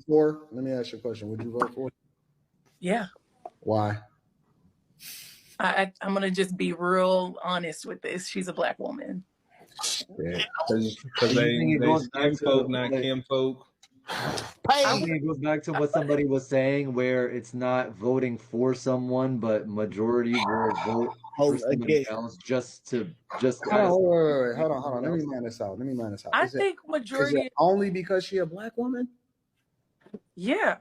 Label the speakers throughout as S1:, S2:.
S1: for? Let me ask you a question. Would you vote for?
S2: Yeah.
S1: Why?
S2: I'm going to just be real honest with this. She's a Black woman.
S1: Yeah.
S3: Because they skin folk, not Kim folk.
S4: I think it goes back to what somebody was saying, where it's not voting for someone, but majority will vote for somebody else just
S1: Hold on. Let me mind this out.
S2: I think majority.
S1: Is it only because she a Black woman?
S2: Yeah.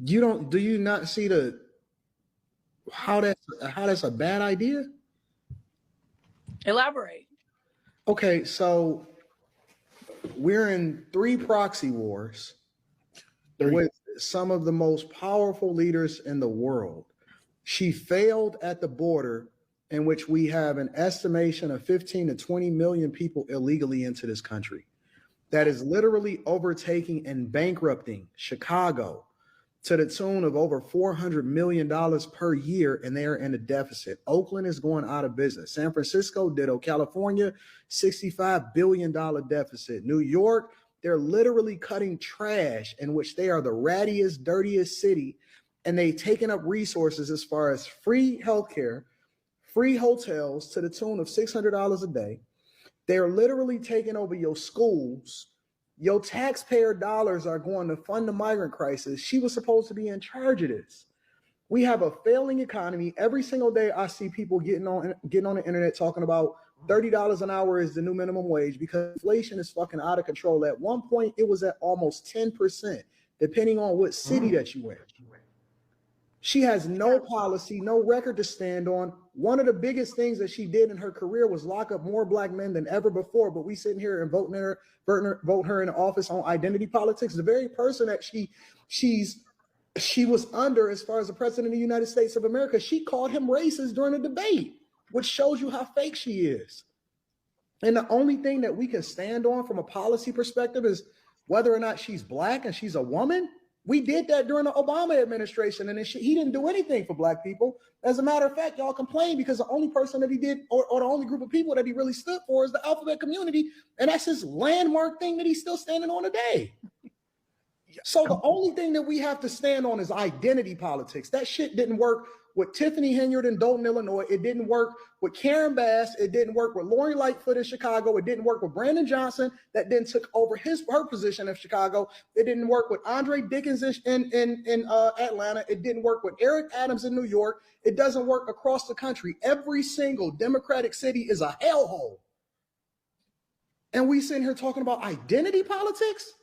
S1: Do you not see how that's a bad idea?
S2: Elaborate.
S1: Okay, so we're in 3 proxy wars with some of the most powerful leaders in the world. She failed at the border, in which we have an estimation of 15 to 20 million people illegally into this country. That is literally overtaking and bankrupting Chicago to the tune of over $400 million per year, and they are in a deficit. Oakland is going out of business. San Francisco, ditto. California, $65 billion deficit. New York, they're literally cutting trash, in which they are the rattiest, dirtiest city, and they've taken up resources as far as free healthcare, free hotels to the tune of $600 a day. They're literally taking over your schools. Your taxpayer dollars are going to fund the migrant crisis. She was supposed to be in charge of this. We have a failing economy. Every single day I see people getting on the internet talking about $30 an hour is the new minimum wage because inflation is fucking out of control. At one point, it was at almost 10%, depending on what city that you in. She has no policy, no record to stand on. One of the biggest things that she did in her career was lock up more Black men than ever before. But we sitting here and vote her in office on identity politics. The very person that she was under as far as the president of the United States of America, she called him racist during a debate, which shows you how fake she is. And the only thing that we can stand on from a policy perspective is whether or not she's Black and she's a woman. We did that during the Obama administration, and he didn't do anything for Black people. As a matter of fact, y'all complain because the only person that he did, or the only group of people that he really stood for, is the alphabet community, and that's his landmark thing that he's still standing on today. So the only thing that we have to stand on is identity politics. That shit didn't work with Tiffany Henyard in Dayton, Illinois. It didn't work with Karen Bass. It didn't work with Lori Lightfoot in Chicago. It didn't work with Brandon Johnson that then took over her position in Chicago. It didn't work with Andre Dickens in Atlanta. It didn't work with Eric Adams in New York. It doesn't work across the country. Every single Democratic city is a hellhole. And we sitting here talking about identity politics?